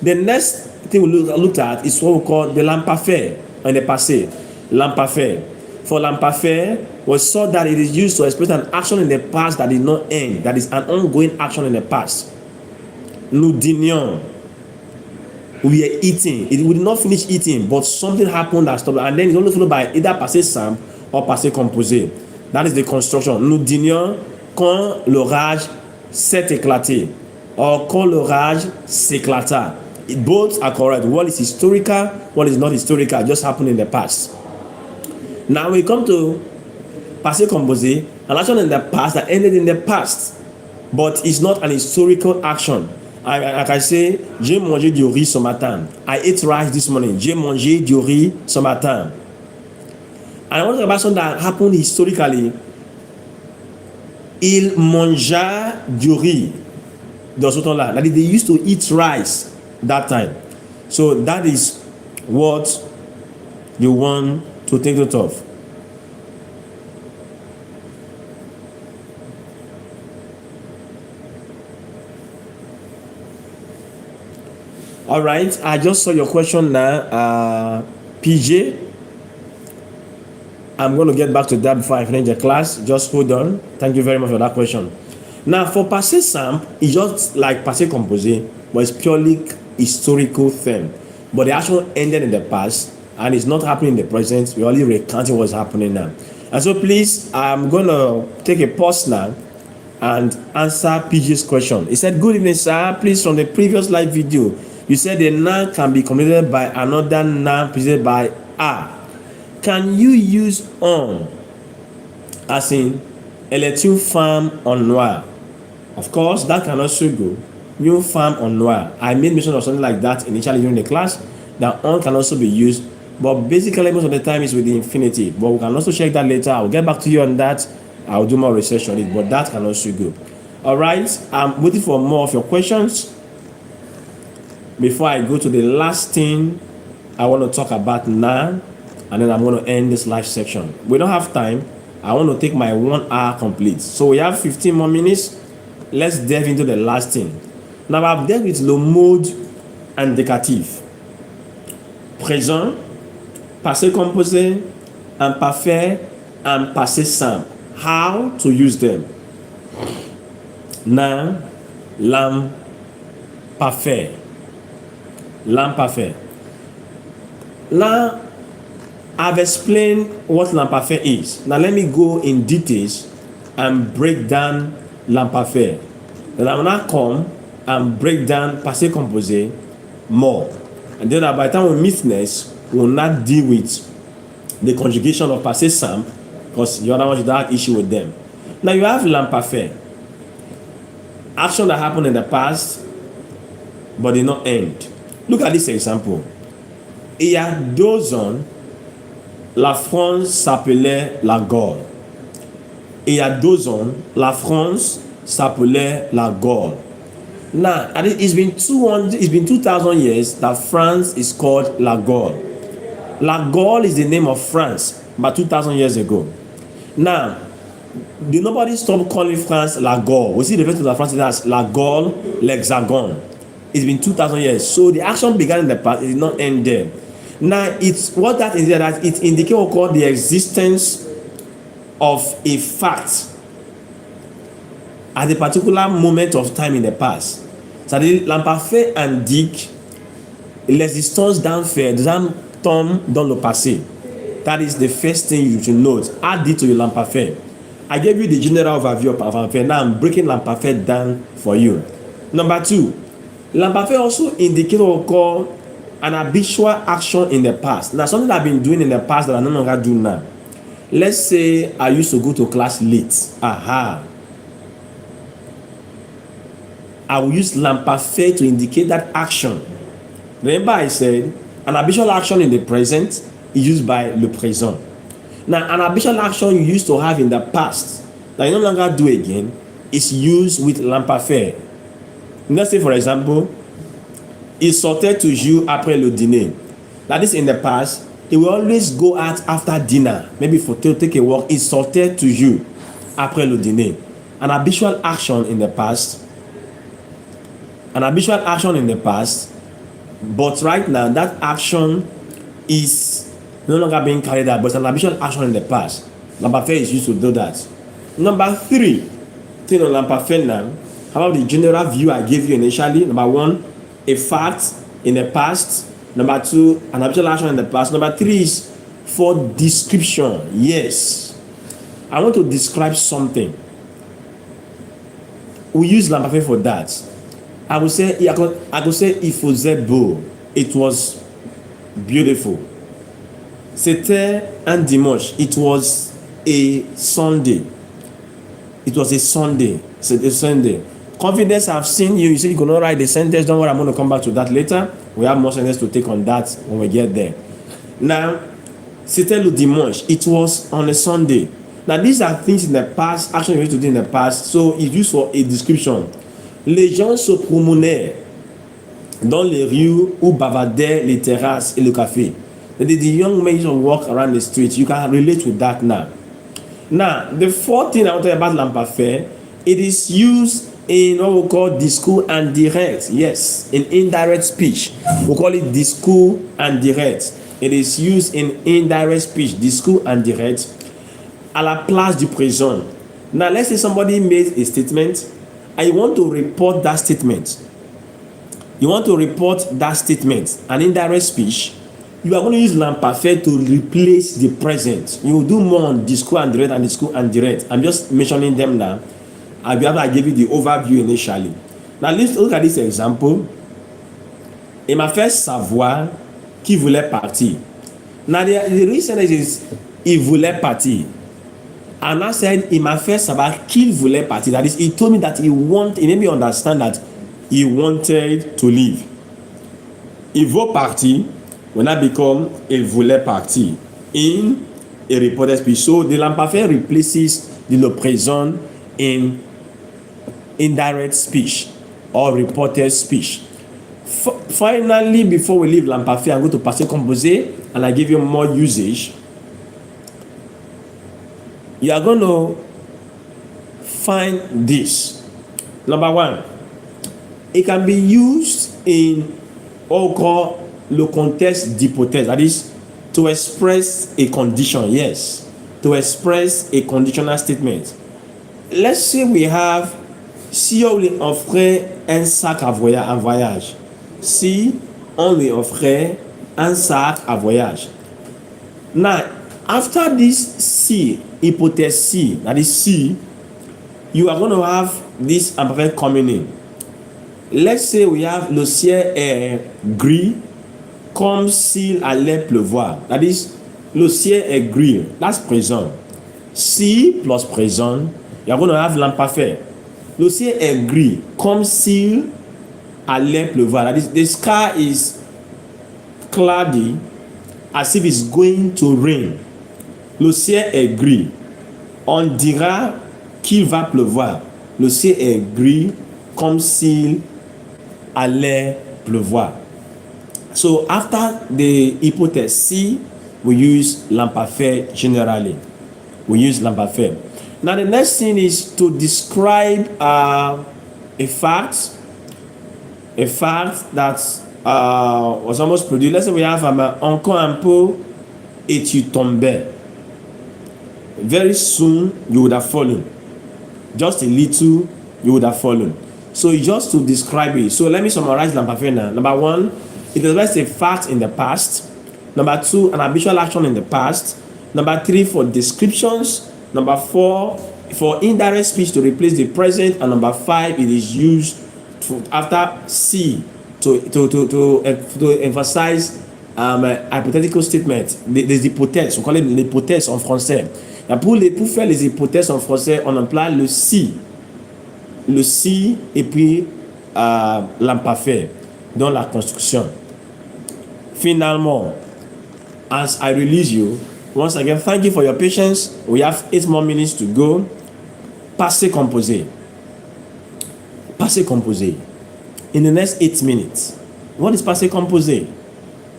The next thing we looked at is what we call the l'imparfait in the passé. L'imparfait. For l'imparfait, we saw that it is used to express an action in the past that did not end, that is an ongoing action in the past. Nous dînions. We are eating. We did not finish eating, but something happened that stopped, and then it's only followed by either passé simple or passé composé. That is the construction. Nous dînions quand l'orage s'est éclaté, or quand l'orage s'éclata. Both are correct. One is historical, one is not historical. Just happened in the past. Now we come to passé composé, an action in the past that ended in the past, but it's not an historical action. Like I say, j'ai mangé du riz ce matin. I ate rice this morning. J'ai mangé du riz ce matin. And I want to talk about something that happened historically. Il mangea du riz dans ce temps-là. That is, they used to eat rice that time. So that is what you want to take note of. All right, I just saw your question now, PJ. I'm going to get back to that before I finish the class. Just hold on. Thank you very much for that question. Now, for passé simple, it's just like passé composé, but it's purely historical thing. But the action ended in the past, and it's not happening in the present. We're only recounting what's happening now. And so, please, I'm going to take a pause now and answer PJ's question. He said, "Good evening, sir. Please, from the previous live video, you said a noun can be completed by another noun preceded by a. Can you use on as in elle est une femme en noir? Of course, that can also go. Une femme en noir. I made mention of something like that initially during the class. That on can also be used, but basically most of the time it's with the infinitive. But we can also check that later. I'll get back to you on that I'll do more research on it, but that can also go. All right, I'm waiting for more of your questions before I go to the last thing I want to talk about now, and then I'm going to end this live section. We don't have time. I want to take my 1 hour complete. So we have 15 more minutes. Let's delve into the last thing. Now I've dealt with le mode indicatif, présent, passé composé, imparfait, and passé simple. How to use them. Now, l'imparfait. L'imparfait. Now, I've explained what l'imparfait is. Now, let me go in details and break down l'imparfait. Then I will now come and break down passé composé more. And then by the time we meet next, we will not deal with the conjugation of passé simple because the other ones you don't have issue with them. Now, you have l'imparfait. Action that happened in the past, but did not end. Look at this example. Il y a 2 ans, la France s'appelait la Gaule. Il y a 2 ans, la France s'appelait la Gaule. Now, it's been 2,000 years that France is called la Gaule. La Gaule is the name of France, about 2,000 years ago. Now, did nobody stop calling France la Gaule? We see the rest of the France as la Gaule, l'Hexagone. It's been 2,000 years. So the action began in the past, it did not end there. Now, it's what that is that it indicates what we call the existence of a fact at a particular moment of time in the past. C'est-à-dire, l'imparfait indique l'existence d'un fait, d'un temps dans le passé. That is the first thing you should note. Add it to your l'imparfait. I gave you the general overview of l'imparfait. Now I'm breaking l'imparfait down for you. Number 2, l'imparfait also indicates what we call an habitual action in the past. Now, something I've been doing in the past that I no longer do now. Let's say I used to go to class late. Aha. I will use l'imparfait to indicate that action. Remember I said an habitual action in the present is used by le présent. Now, an habitual action you used to have in the past that you no longer do again is used with l'imparfait. Let's say, for example, il sortait toujours après le dîner. That is in the past. He will always go out after dinner, maybe to take a walk. Il sortait toujours après le dîner. An habitual action in the past. An habitual action in the past. But right now, that action is no longer being carried out, but it's an habitual action in the past. L'imparfait is used to do that. Number 3, thing on l'imparfait now. How about the general view I gave you initially? Number 1, a fact in the past. Number 2, an habitual action in the past. Number 3 is for description. Yes, I want to describe something. We use l'imparfait for that. I could say il faisait beau. It was beautiful. C'était un dimanche. It was a Sunday. It was a Sunday. It's a Sunday. Confidence, I've seen you. You say you cannot write the sentence. Don't worry, I'm going to come back to that later. We have more sentences to take on that when we get there. Now, c'était le dimanche. It was on a Sunday. Now, these are things in the past, action you used to do in the past. So, it's used for a description. Les gens se promenaient dans les rues ou bavardaient les terrasses et le café. The young men used to walk around the streets. You can relate with that now. Now, the 4th thing I want to talk about l'imparfait, it is used in what we call discours indirect. Yes, in indirect speech. We call it discours indirect. It is used in indirect speech, discours indirect, à la place du présent. Now, let's say somebody made a statement and you want to report that statement. You want to report that statement, an indirect speech. You are going to use l'imparfait to replace the present. You will do more on discours indirect and discours indirect. I'm just mentioning them now. I gave you the overview initially. Now let's look at this example. Il m'a fait savoir qu'il voulait partir. Now the reason is il voulait partir. And I said il m'a fait savoir qu'il voulait partir. That is, he told me that he made me understand that he wanted to leave. Il veut partir. When I il voulait partir in a reported speech. So the l'imparfait replaces le présent in indirect speech or reported speech. Finally, before we leave l'imparfait, I'm going to passé composé, and I give you more usage. You are going to find this. Number one, it can be used in what we call le contexte d'hypothèse, that is to express a condition. Yes, to express a conditional statement. Let's say we have, si on lui offrait un sac à voyage, si on lui offrait un sac à voyage. Now, after this si, hypothèse si, that is si, you are going to have this imperfect coming in. Let's say we have le ciel est gris comme s'il allait pleuvoir. That is, le ciel est gris. That's present. Si plus present, you are going to have l'imparfait. Le ciel est gris comme s'il allait pleuvoir. That is, the sky is cloudy as if it's going to rain. Le ciel est gris. On dira qu'il va pleuvoir. Le ciel est gris comme s'il allait pleuvoir. So after the hypothèse si, we use l'imparfait generally. We use l'imparfait. Now the next thing is to describe a fact that was almost produced. Let's say we have encore un peu et tu tombais. Very soon you would have fallen. Just a little, you would have fallen. So just to describe it. So let me summarize l'imparfait now. Number one, it describes a fact in the past. Number two, an habitual action in the past. Number three, for descriptions. Number four, for indirect speech to replace the present. And number five, it is used after C to emphasize a hypothetical statement. Des hypothèses, on connaît l'hypothèse en français. Pour faire les hypothèses en français, on emploie le si et puis l'imparfait dans la construction. Finalement, as I release you, once again, thank you for your patience. We have 8 more minutes to go. Passé composé. Passé composé. In the next 8 minutes, what is passé composé?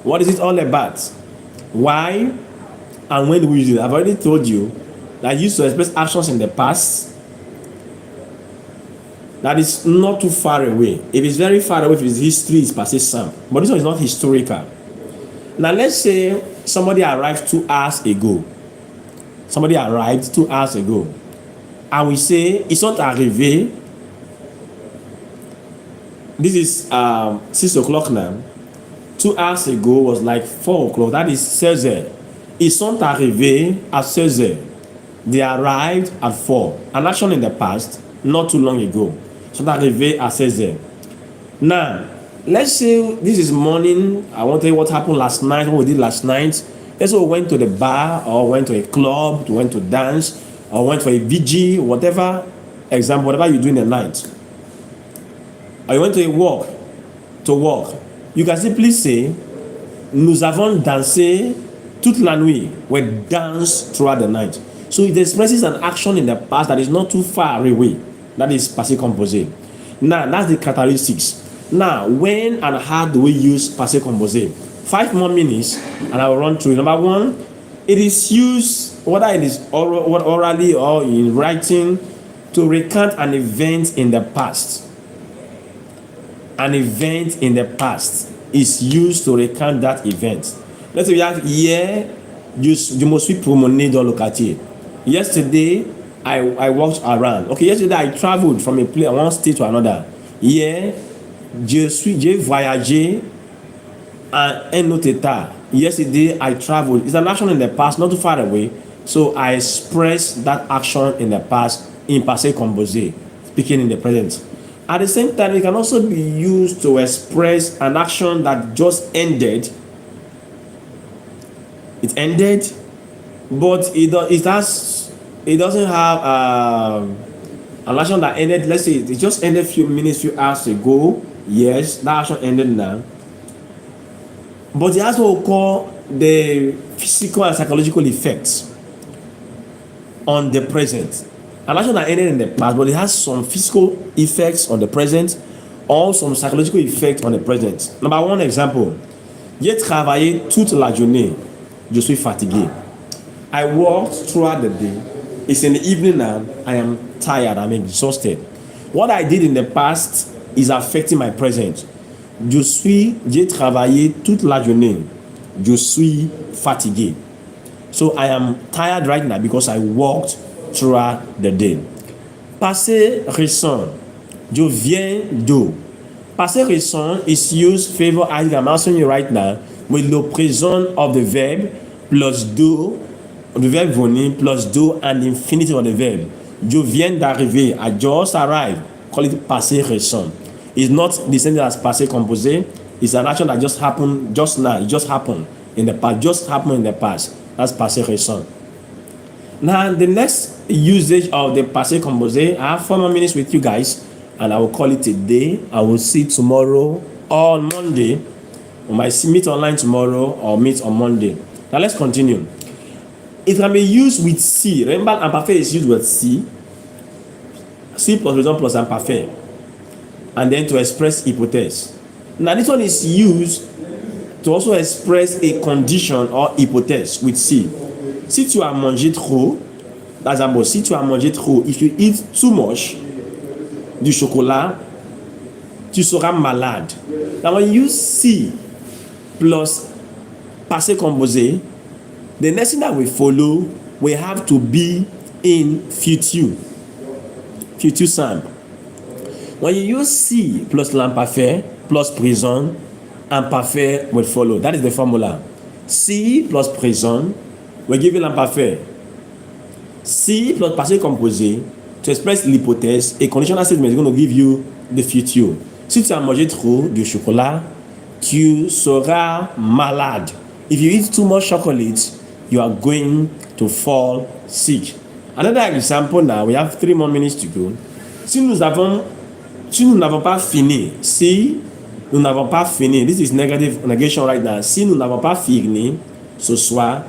What is it all about? Why and when do we use it? I've already told you that I used to express actions in the past that is not too far away. If it's very far away, if it's history, it's passé simple. But this one is not historical. Now let's say somebody arrived 2 hours ago. Somebody arrived 2 hours ago. And we say, ils sont arrivés. This is 6 o'clock now. 2 hours ago was like 4 o'clock. That is 16h. Ils sont arrivés à 16h. They arrived at 4. An action in the past, not too long ago. Ils sont arrivés à 16h. Now, let's say this is morning. I want to tell you what happened last night, what we did last night. Let's say we went to the bar or went to a club, went to dance, or went for a VG, whatever example, whatever you do in the night. Or you went to a walk, you can simply say, nous avons dansé toute la nuit. We danced throughout the night. So it expresses an action in the past that is not too far away. That is passé composé. Now, that's the characteristics. Now, when and how do we use passé composé? 5 more minutes, and I will run through. Number one, it is used, whether it is orally or in writing, to recount an event in the past. An event in the past is used to recount that event. Let's say we have hier, je me suis promené dans le quartier. Yesterday, I walked around. Okay, yesterday I traveled from one state to another. Hier, j'ai voyagé à un autre état. Yesterday I traveled. It's an action in the past, not too far away. So I express that action in the past in passé composé, speaking in the present. At the same time, it can also be used to express an action that just ended. It ended, but it doesn't have an action that ended. Let's say it just ended few hours ago. Yes, that action ended now. But it has what we call the physical and psychological effects on the present. An action that ended in the past, but it has some physical effects on the present or some psychological effects on the present. Number one example. J'ai travaillé toute la journée. Je suis fatigué. I worked throughout the day. It's in the evening now. I am tired. I'm exhausted. What I did in the past is affecting my present. J'ai travaillé toute la journée. Je suis fatigué. So I am tired right now because I worked throughout the day. Passé récent. Je viens d'où? Passé récent is used favor as I'm asking you right now with the present of the verb plus do, the verb venir plus do and the infinitive of the verb. Je viens d'arriver. I just arrived. Call it passé récent. It's not the same as passé composé. It's an action that just happened just now. It just happened in the past. Just happened in the past. That's passé récent. Now the next usage of the passé composé, I have 4 more minutes with you guys. And I will call it a day. I will see tomorrow or on Monday. We might meet online tomorrow or meet on Monday. Now let's continue. It can be used with si. Remember, imparfait is used with si. Si plus present plus imparfait. And then to express hypothesis. Now this one is used to also express a condition or hypothesis with si. Si tu as mangé trop, that's about si tu as mangé trop, if you eat too much du chocolat, tu seras malade. Now when you use si plus passé composé, the next thing that we follow will have to be in future. Future simple. When you use si plus l'imparfait plus présent, imparfait will follow. That is the formula. Si plus présent will give you l'imparfait. Si plus passé composé to express l'hypothèse, a conditional statement is going to give you the future. Si tu as mangé trop de chocolat, tu seras malade. If you eat too much chocolate, you are going to fall sick. Another example now, we have 3 more minutes to go. Si nous n'avons pas fini, this is negative negation right now. Si nous n'avons pas fini ce soir,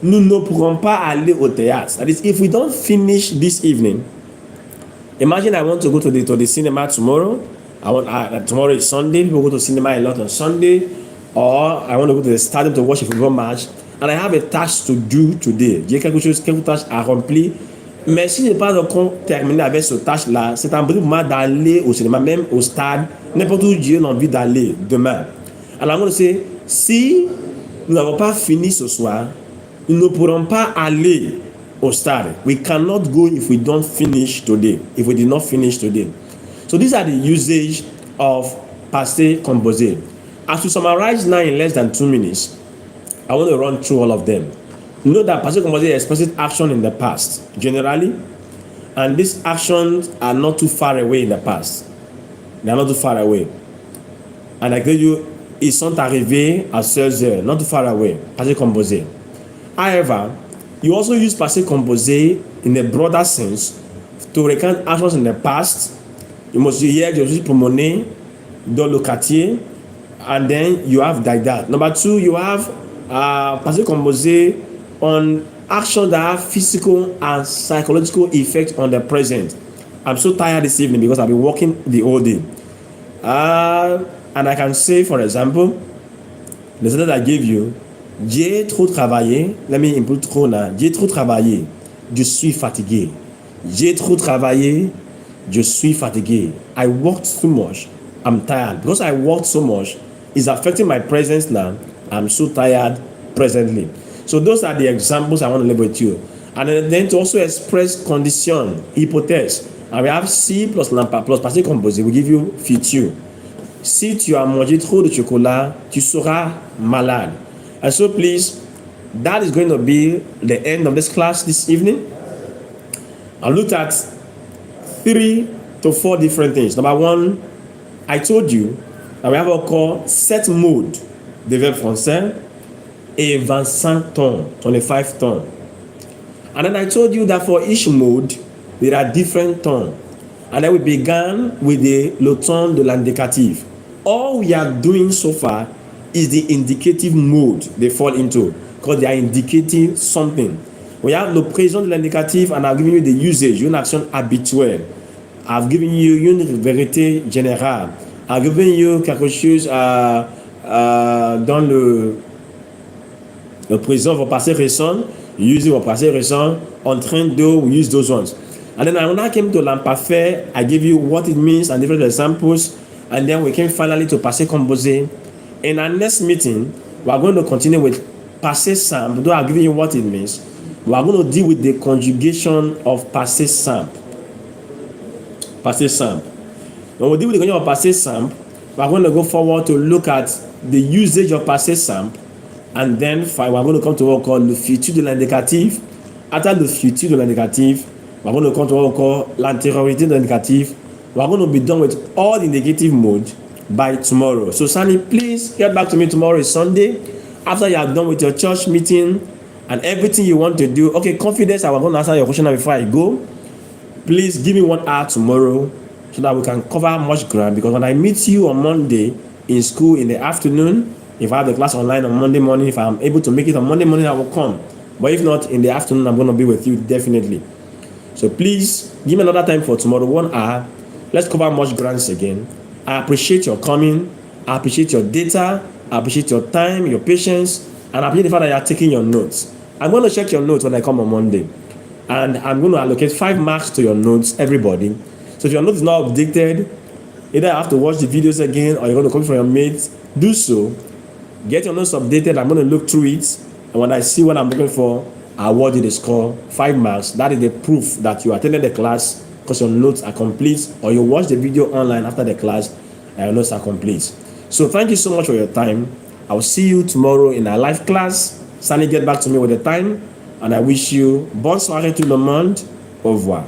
nous ne pourrons pas aller au théâtre. That is, if we don't finish this evening, imagine I want to go to the cinema tomorrow. Tomorrow is Sunday. People go to cinema a lot on Sunday. Or I want to go to the stadium to watch a football match. And I have a task to do today. J'ai quelques tâches à remplir. Mais si je n'ai pas encore terminé avec cette tâche-là, c'est un bruit pour moi d'aller au cinéma, même au stade, n'importe où j'ai envie d'aller demain. Alors, I'm going to say, si nous n'avons pas fini ce soir, nous ne pourrons pas aller au stade. We cannot go if we don't finish today. If we did not finish today. So these are the usage of passé composé. As we summarize now in less than 2 minutes, I want to run through all of them. Know that passé composé expresses action in the past, generally, and these actions are not too far away in the past. They are not too far away. And I tell you, ils sont arrivés à 16 heures, not too far away. Passé composé. However, you also use passé composé in a broader sense to recount actions in the past. You must hear je suis promené dans le quartier, and then you have like that. Number 2, you have passé composé on action that have physical and psychological effect on the present. I'm so tired this evening because I've been working the whole day. And I can say, for example, the sentence I gave you, j'ai trop travaillé. Let me input trop now. J'ai trop travaillé. Je suis fatigué. J'ai trop travaillé. Je suis fatigué. I worked too much. I'm tired. Because I worked so much, it's affecting my presence now. I'm so tired presently. So those are the examples I want to leave with you. And then to also express condition, hypothèse. And we have si plus passé composé will give you future. Si tu as mangé trop de chocolat, tu seras malade. And so please, that is going to be the end of this class this evening. I looked at 3 to 4 different things. Number 1, I told you that we have what called set mode de verbe français et 25 tons, 25 tons. And then I told you that for each mode, there are different tons. And then we began with le ton de l'indicatif. All we are doing so far is the indicative mode they fall into, because they are indicating something. We have le présent de l'indicatif, and I've given you the usage, une action habituelle. I've given you une vérité générale. I've given you quelque chose dans le présent, votre passé récent, use votre passé récent, en train de, we use those ones. And then when I came to l'imparfait, I give you what it means and different examples, and then we came finally to passé composé. In our next meeting, we are going to continue with passé simple, though I've given you what it means. We are going to deal with the conjugation of passé simple. Passé simple. When we deal with the conjugation of passé simple, we are going to go forward to look at the usage of passé simple, and then we are going to come to what we call le futur de l'indicatif. After le futur de l'indicatif, we are going to come to what we call l'antériorité de l'indicatif. We are going to be done with all the indicative mode by tomorrow. So Sunny, please get back to me. Tomorrow is Sunday. After you are done with your church meeting and everything you want to do, okay, confidence, I was going to answer your question before I go. Please give me 1 hour tomorrow so that we can cover much ground, because when I meet you on Monday in school in the afternoon, if I have the class online on Monday morning, if I'm able to make it on Monday morning, I will come. But if not, in the afternoon, I'm going to be with you definitely. So please give me another time for tomorrow, 1 hour. Let's cover much grounds again. I appreciate your coming. I appreciate your data. I appreciate your time, your patience, and I appreciate the fact that you are taking your notes. I'm going to check your notes when I come on Monday, and I'm going to allocate 5 marks to your notes, everybody. So if your note is not updated, either you have to watch the videos again or you're going to copy from your mates, do so. Get your notes updated. I'm going to look through it, and when I see what I'm looking for, I award you the score, 5 marks. That is the proof that you attended the class because your notes are complete, or you watch the video online after the class and your notes are complete. So thank you so much for your time. I will see you tomorrow in our live class. Sunny, get back to me with the time, and I wish you bonne soirée tout le monde. Au revoir.